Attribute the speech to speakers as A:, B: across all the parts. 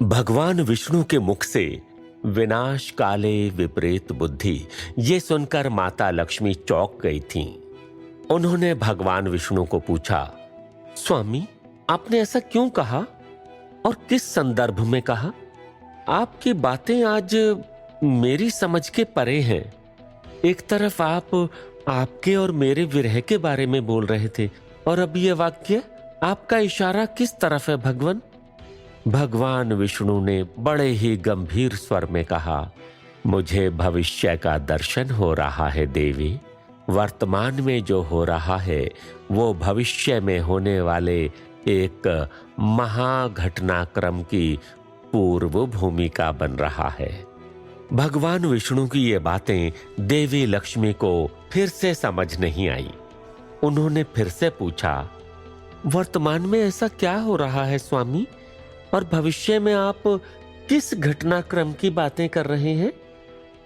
A: भगवान विष्णु के मुख से विनाश काले विपरीत बुद्धि, ये सुनकर माता लक्ष्मी चौंक गई थीं। उन्होंने भगवान विष्णु को पूछा, स्वामी, आपने ऐसा क्यों कहा और किस संदर्भ में कहा? आपकी बातें आज मेरी समझ के परे हैं। एक तरफ आप आपके और मेरे विरह के बारे में बोल रहे थे और अब यह वाक्य, आपका इशारा किस तरफ है भगवान? भगवान विष्णु ने बड़े ही गंभीर स्वर में कहा, मुझे भविष्य का दर्शन हो रहा है देवी। वर्तमान में जो हो रहा है वो भविष्य में होने वाले एक महाघटनाक्रम की पूर्व भूमिका बन रहा है। भगवान विष्णु की ये बातें देवी लक्ष्मी को फिर से समझ नहीं आई। उन्होंने फिर से पूछा, वर्तमान में ऐसा क्या हो रहा है स्वामी, और भविष्य में आप किस घटनाक्रम की बातें कर रहे हैं?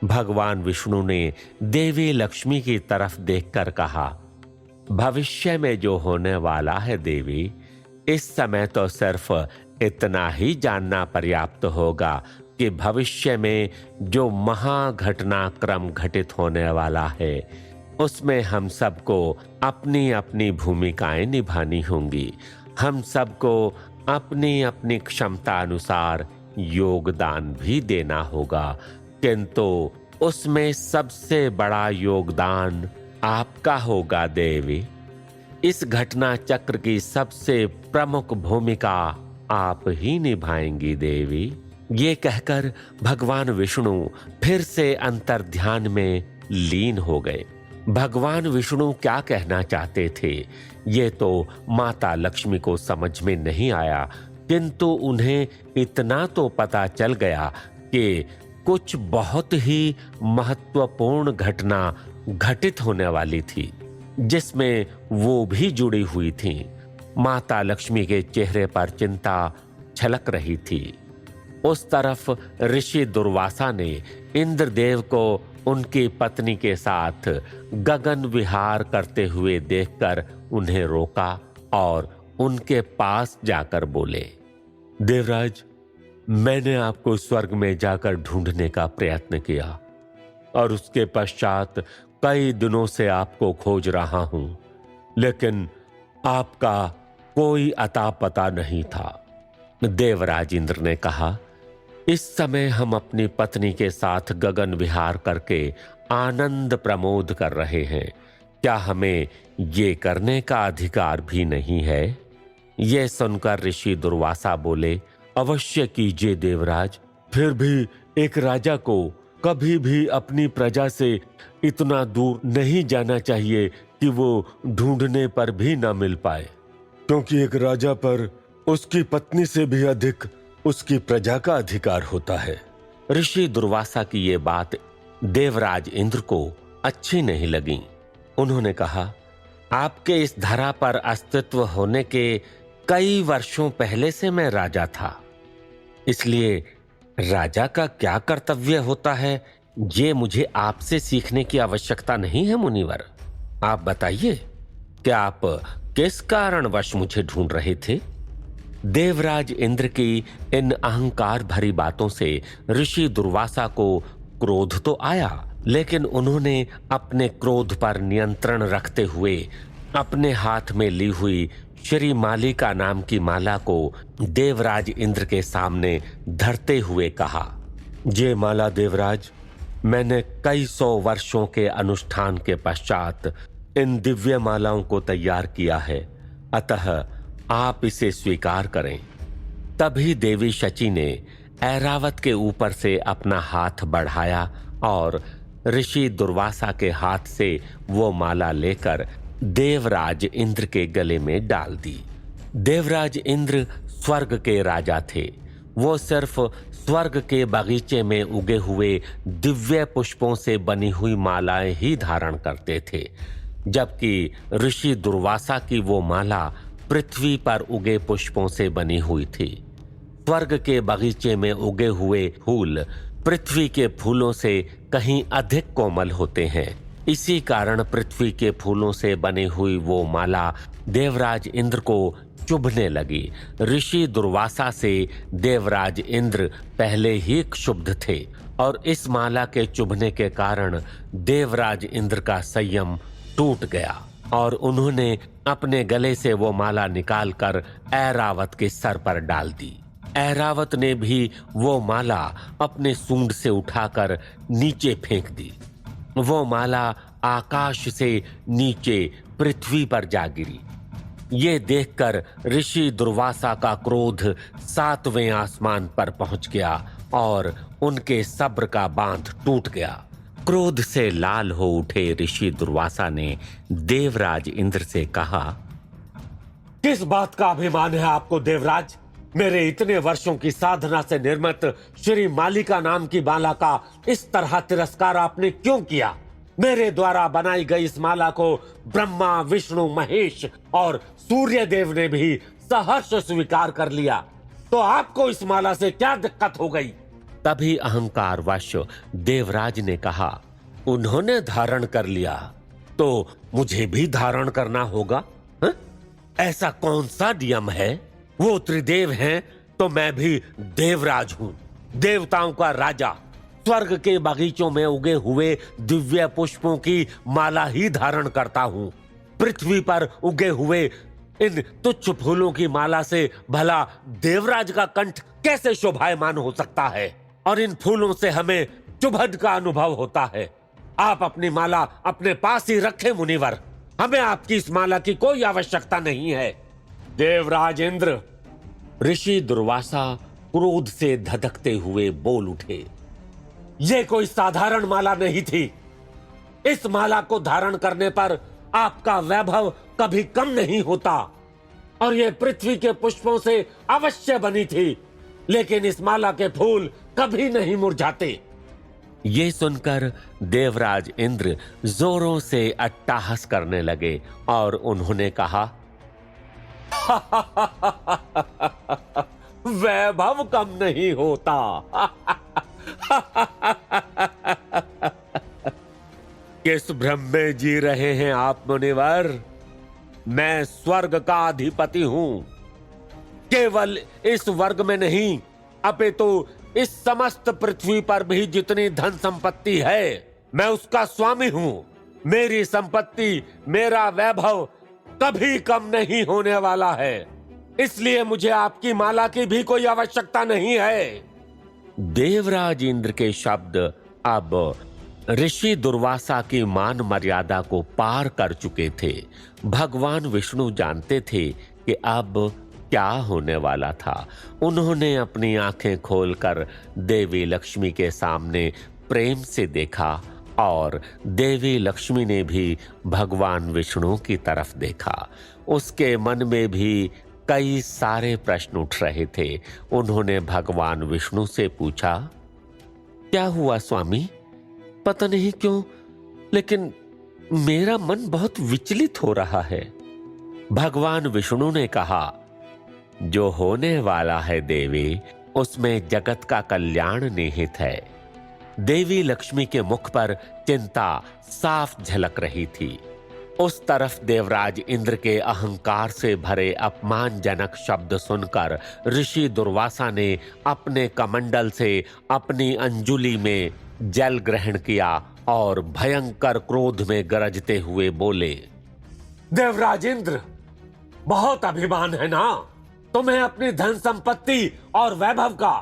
A: भगवान विष्णु ने देवी लक्ष्मी की तरफ देखकर कहा, भविष्य में जो होने वाला है देवी, इस समय तो सिर्फ इतना ही जानना पर्याप्त होगा कि भविष्य में जो महाघटनाक्रम घटित होने वाला है उसमें हम सबको अपनी अपनी भूमिकाएं निभानी होंगी। हम सबको अपनी अपनी क्षमता अनुसार योगदान भी देना होगा, किंतु उसमें सबसे बड़ा योगदान आपका होगा देवी। इस घटना चक्र की सबसे प्रमुख भूमिका आप ही निभाएंगी देवी। ये कहकर भगवान विष्णु फिर से अंतर्ध्यान में लीन हो गए। भगवान विष्णु क्या कहना चाहते थे ये तो माता लक्ष्मी को समझ में नहीं आया, किंतु उन्हें इतना तो पता चल गया कि कुछ बहुत ही महत्वपूर्ण घटना घटित होने वाली थी, जिसमें वो भी जुड़ी हुई थी। माता लक्ष्मी के चेहरे पर चिंता छलक रही थी। उस तरफ ऋषि दुर्वासा ने इंद्रदेव को उनकी पत्नी के साथ गगन विहार करते हुए देखकर उन्हें रोका और उनके पास जाकर बोले, देवराज, मैंने आपको स्वर्ग में जाकर ढूंढने का प्रयत्न किया और उसके पश्चात कई दिनों से आपको खोज रहा हूं, लेकिन आपका कोई अता पता नहीं था। देवराज इंद्र ने कहा, इस समय हम अपनी पत्नी के साथ गगन विहार करके आनंद प्रमोद कर रहे हैं। क्या हमें ये करने का अधिकार भी नहीं है? ये सुनकर ऋषि दुर्वासा बोले, अवश्य कीजिए देवराज। फिर भी एक राजा को कभी भी अपनी प्रजा से इतना दूर नहीं जाना चाहिए कि वो ढूंढने पर भी ना मिल पाए, क्योंकि एक राजा पर उसकी पत्नी से भी अधिक उसकी प्रजा का अधिकार होता है। ऋषि दुर्वासा की ये बात देवराज इंद्र को अच्छी नहीं लगी। उन्होंने कहा, आपके इस धरा पर अस्तित्व होने के कई वर्षों पहले से मैं राजा था, इसलिए राजा का क्या कर्तव्य होता है ये मुझे आपसे सीखने की आवश्यकता नहीं है मुनिवर। आप बताइए कि आप किस कारणवश मुझे ढूंढ रहे थे? देवराज इंद्र की इन अहंकार भरी बातों से ऋषि दुर्वासा को क्रोध तो आया, लेकिन उन्होंने अपने क्रोध पर नियंत्रण रखते हुए अपने हाथ में ली हुई श्री मालिका नाम की माला को देवराज इंद्र के सामने धरते हुए कहा, ये माला देवराज, मैंने कई 100 वर्षों के अनुष्ठान के पश्चात इन दिव्य मालाओं को तैयार किया है, अतः आप इसे स्वीकार करें। तभी देवी शची ने ऐरावत के ऊपर से अपना हाथ बढ़ाया और ऋषि दुर्वासा के हाथ से वो माला लेकर देवराज इंद्र के गले में डाल दी। देवराज इंद्र स्वर्ग के राजा थे। वो सिर्फ स्वर्ग के बगीचे में उगे हुए दिव्य पुष्पों से बनी हुई मालाएं ही धारण करते थे, जबकि ऋषि दुर्वासा की वो माला पृथ्वी पर उगे पुष्पों से बनी हुई थी। स्वर्ग के बगीचे में उगे हुए फूल पृथ्वी के फूलों से कहीं अधिक कोमल होते हैं। इसी कारण पृथ्वी के फूलों से बनी हुई वो माला देवराज इंद्र को चुभने लगी। ऋषि दुर्वासा से देवराज इंद्र पहले ही क्षुब्ध थे और इस माला के चुभने के कारण देवराज इंद्र का संयम टूट गया और उन्होंने अपने गले से वो माला निकालकर ऐरावत के सर पर डाल दी। ऐरावत ने भी वो माला अपने सूंड से उठाकर नीचे फेंक दी। वो माला आकाश से नीचे पृथ्वी पर जा गिरी। ये देखकर ऋषि दुर्वासा का क्रोध 7वें आसमान पर पहुंच गया और उनके सब्र का बांध टूट गया। क्रोध से लाल हो उठे ऋषि दुर्वासा ने देवराज इंद्र से कहा,
B: किस बात का अभिमान है आपको देवराज? मेरे इतने वर्षों की साधना से निर्मित श्री मालिका नाम की माला का इस तरह तिरस्कार आपने क्यों किया? मेरे द्वारा बनाई गई इस माला को ब्रह्मा, विष्णु, महेश और सूर्य देव ने भी सहर्ष स्वीकार कर लिया, तो आपको इस माला से क्या दिक्कत हो गई?
A: तभी अहंकारवश देवराज ने कहा,
B: उन्होंने धारण कर लिया तो मुझे भी धारण करना होगा। हा? ऐसा कौन सा नियम है? वो त्रिदेव हैं तो मैं भी देवराज हूँ, देवताओं का राजा। स्वर्ग के बगीचों में उगे हुए दिव्य पुष्पों की माला ही धारण करता हूँ। पृथ्वी पर उगे हुए इन तुच्छ फूलों की माला से भला देवराज का कंठ कैसे शोभायमान हो सकता है? और इन फूलों से हमें चुभन का अनुभव होता है। आप अपनी माला अपने पास ही रखें मुनिवर, हमें आपकी इस माला की कोई आवश्यकता नहीं है। देवराज इंद्र,
A: ऋषि दुर्वासा क्रोध से धधकते हुए बोल उठे,
B: ये कोई साधारण माला नहीं थी। इस माला को धारण करने पर आपका वैभव कभी कम नहीं होता और ये पृथ्वी के पुष्पों से अवश्य बनी थी, लेकिन इस माला के फूल कभी नहीं मुरझाते।
A: ये सुनकर देवराज इंद्र जोरों से अट्टहास करने लगे और उन्होंने कहा,
B: वैभव कम नहीं होता। किस भ्रम में जी रहे हैं आप मुनिवर? मैं स्वर्ग का अधिपति हूं। केवल इस वर्ग में नहीं, अपितु इस समस्त पृथ्वी पर भी जितनी धन संपत्ति है, मैं उसका स्वामी हूं। मेरी संपत्ति, मेरा वैभव कभी कम नहीं होने वाला है, इसलिए मुझे आपकी माला की भी कोई आवश्यकता नहीं है।
A: देवराज इंद्र के शब्द अब ऋषि दुर्वासा की मान मर्यादा को पार कर चुके थे। भगवान विष्णु जानते थे कि अब क्या होने वाला था। उन्होंने अपनी आंखें खोलकर देवी लक्ष्मी के सामने प्रेम से देखा और देवी लक्ष्मी ने भी भगवान विष्णु की तरफ देखा। उसके मन में भी कई सारे प्रश्न उठ रहे थे। उन्होंने भगवान विष्णु से पूछा, क्या हुआ स्वामी? पता नहीं क्यों, लेकिन मेरा मन बहुत विचलित हो रहा है। भगवान विष्णु ने कहा, जो होने वाला है देवी, उसमें जगत का कल्याण निहित है। देवी लक्ष्मी के मुख पर चिंता साफ झलक रही थी। उस तरफ देवराज इंद्र के अहंकार से भरे अपमानजनक शब्द सुनकर ऋषि दुर्वासा ने अपने कमंडल से अपनी अंजुलि में जल ग्रहण किया और भयंकर क्रोध में गरजते हुए बोले,
B: देवराज इंद्र, बहुत अभिमान है ना तुम्हें अपनी धन संपत्ति और वैभव का?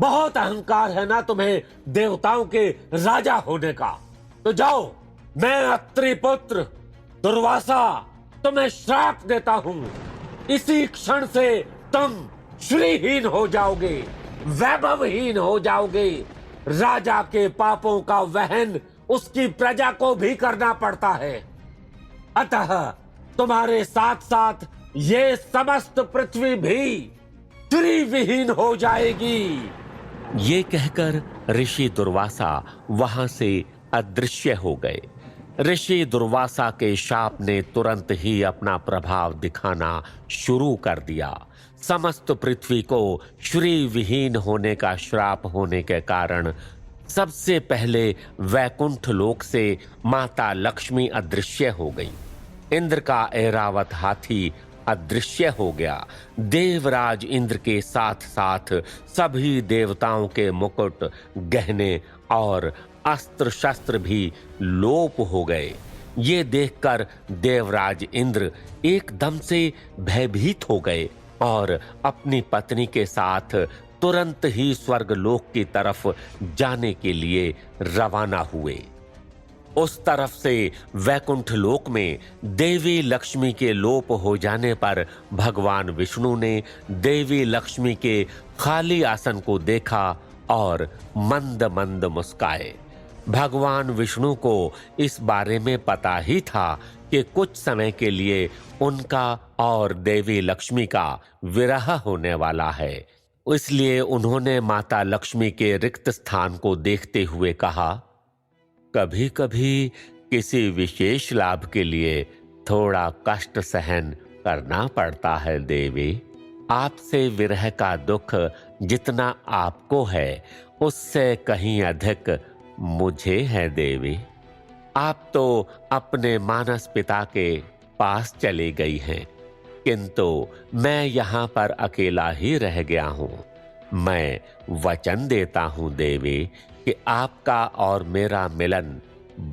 B: बहुत अहंकार है ना तुम्हें देवताओं के राजा होने का? तो जाओ, मैं अत्रि पुत्र दुर्वासा तुम्हें श्राप देता हूं। इसी क्षण से तुम श्रीहीन हो जाओगे, वैभवहीन हो जाओगे। राजा के पापों का वहन उसकी प्रजा को भी करना पड़ता है, अतः तुम्हारे साथ साथ ये समस्त पृथ्वी भी श्रीविहीन हो जाएगी।
A: ये कहकर ऋषि दुर्वासा वहां से अदृश्य हो गए। ऋषि दुर्वासा के शाप ने तुरंत ही अपना प्रभाव दिखाना शुरू कर दिया। समस्त पृथ्वी को श्री विहीन होने का श्राप होने के कारण सबसे पहले वैकुंठ लोक से माता लक्ष्मी अदृश्य हो गई। इंद्र का ऐरावत हाथी अदृश्य हो गया। देवराज इंद्र के साथ साथ सभी देवताओं के मुकुट, गहने और अस्त्र शस्त्र भी लोप हो गए। ये देखकर देवराज इंद्र एकदम से भयभीत हो गए और अपनी पत्नी के साथ तुरंत ही स्वर्गलोक की तरफ जाने के लिए रवाना हुए। उस तरफ से वैकुंठ लोक में देवी लक्ष्मी के लोप हो जाने पर भगवान विष्णु ने देवी लक्ष्मी के खाली आसन को देखा और मंद मंद मुस्काए। भगवान विष्णु को इस बारे में पता ही था कि कुछ समय के लिए उनका और देवी लक्ष्मी का विरह होने वाला है। इसलिए उन्होंने माता लक्ष्मी के रिक्त स्थान को देखते हुए कहा, कभी कभी किसी विशेष लाभ के लिए थोड़ा कष्ट सहन करना पड़ता है देवी। आपसे विरह का दुख जितना आपको है उससे कहीं अधिक मुझे है देवी। आप तो अपने मानस पिता के पास चली गई हैं, किंतु मैं यहाँ पर अकेला ही रह गया हूँ। मैं वचन देता हूँ देवी कि आपका और मेरा मिलन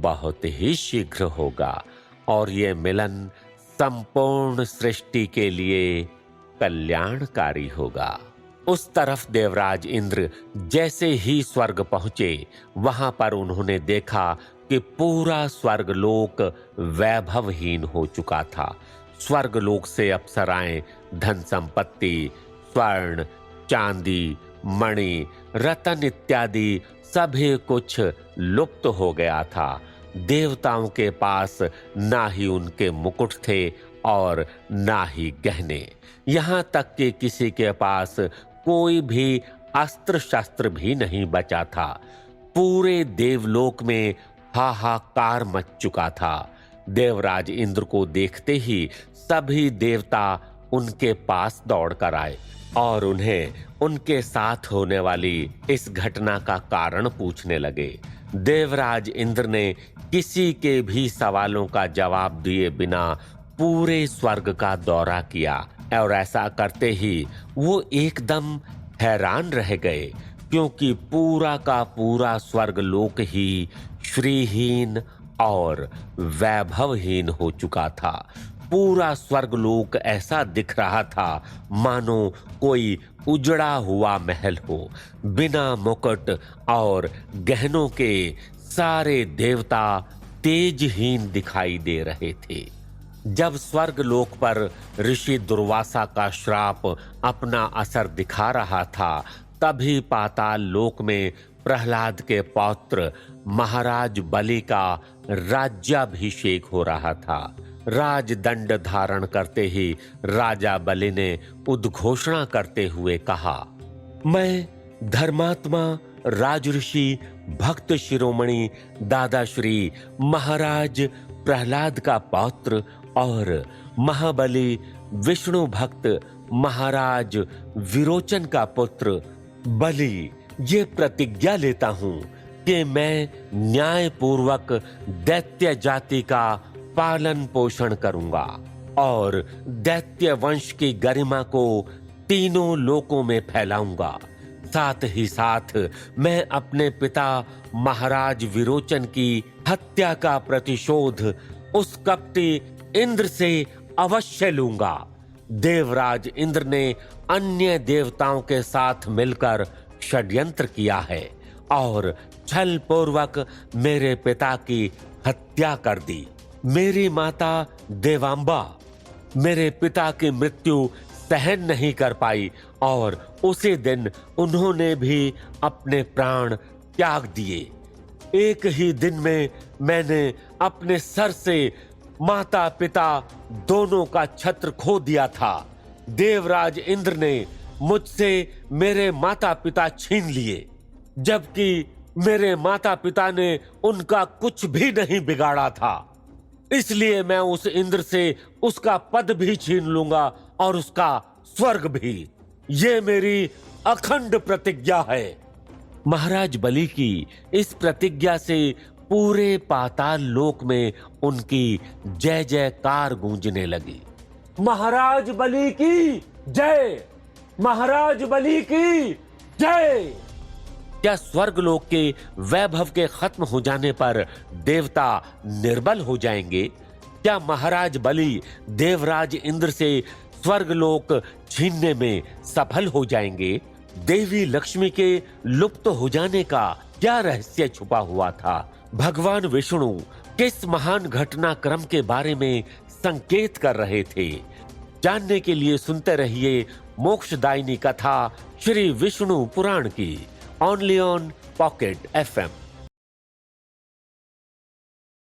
A: बहुत ही शीघ्र होगा और ये मिलन संपूर्ण सृष्टि के लिए कल्याणकारी होगा। उस तरफ देवराज इंद्र जैसे ही स्वर्ग पहुंचे, वहां पर उन्होंने देखा कि पूरा स्वर्गलोक वैभवहीन हो चुका था। स्वर्गलोक से अप्सराएं, धन संपत्ति, स्वर्ण, चांदी, मणि, रतन इत्यादि सभी कुछ लुप्त हो गया था। देवताओं के पास ना ही उनके मुकुट थे और ना ही गहने, यहाँ तक कि किसी के पास कोई भी अस्त्र शस्त्र भी नहीं बचा था। पूरे देवलोक में हाहाकार मच चुका था। देवराज इंद्र को देखते ही सभी देवता उनके पास दौड़कर आए और उन्हें उनके साथ होने वाली इस घटना का कारण पूछने लगे। देवराज इंद्र ने किसी के भी सवालों का जवाब दिए बिना पूरे स्वर्ग का दौरा किया और ऐसा करते ही वो एकदम हैरान रह गए, क्योंकि पूरा का पूरा स्वर्गलोक ही श्रीहीन और वैभवहीन हो चुका था। पूरा स्वर्गलोक ऐसा दिख रहा था मानो कोई उजड़ा हुआ महल हो। बिना मुकुट और गहनों के सारे देवता तेजहीन दिखाई दे रहे थे। जब स्वर्गलोक पर ऋषि दुर्वासा का श्राप अपना असर दिखा रहा था, तभी पाताल लोक में प्रहलाद के पौत्र महाराज बलि का राज्याभिषेक हो रहा था। राजदंड धारण करते ही राजा बलि ने उद्घोषणा करते हुए कहा, मैं धर्मात्मा राजऋषि भक्त शिरोमणि दादा श्री महाराज प्रहलाद का पौत्र और महाबली विष्णु भक्त महाराज विरोचन का पुत्र बलि ये प्रतिज्ञा लेता हूं कि मैं न्यायपूर्वक दैत्य जाति का पालन पोषण करूंगा और दैत्य वंश की गरिमा को तीनों लोकों में फैलाऊंगा। साथ ही साथ मैं अपने पिता महाराज विरोचन की हत्या का प्रतिशोध उस कपटी इंद्र से अवश्य लूंगा। देवराज इंद्र ने अन्य देवताओं के साथ मिलकर षड्यंत्र किया है और छल पूर्वक मेरे पिता की हत्या कर दी। मेरी माता देवांबा मेरे पिता की मृत्यु सहन नहीं कर पाई और उसी दिन उन्होंने भी अपने प्राण त्याग दिए। एक ही दिन में मैंने अपने सर से माता पिता दोनों का छत्र खो दिया था। देवराज इंद्र ने मुझसे मेरे माता पिता छीन लिए, जबकि मेरे माता पिता ने उनका कुछ भी नहीं बिगाड़ा था। इसलिए मैं उस इंद्र से उसका पद भी छीन लूंगा और उसका स्वर्ग भी। ये मेरी अखंड प्रतिज्ञा है। महाराज बलि की इस प्रतिज्ञा से पूरे पाताल लोक में उनकी जय जयकार गूंजने लगी। महाराज बलि की जय, महाराज बलि की जय। क्या स्वर्गलोक के वैभव के खत्म हो जाने पर देवता निर्बल हो जाएंगे? क्या महाराज बलि देवराज इंद्र से स्वर्गलोक छीनने में सफल हो जाएंगे? देवी लक्ष्मी के लुप्त हो जाने का क्या रहस्य छुपा हुआ था? भगवान विष्णु किस महान घटनाक्रम के बारे में संकेत कर रहे थे? जानने के लिए सुनते रहिए मोक्षदायिनी कथा श्री विष्णु पुराण की, ओनली ऑन पॉकेट FM।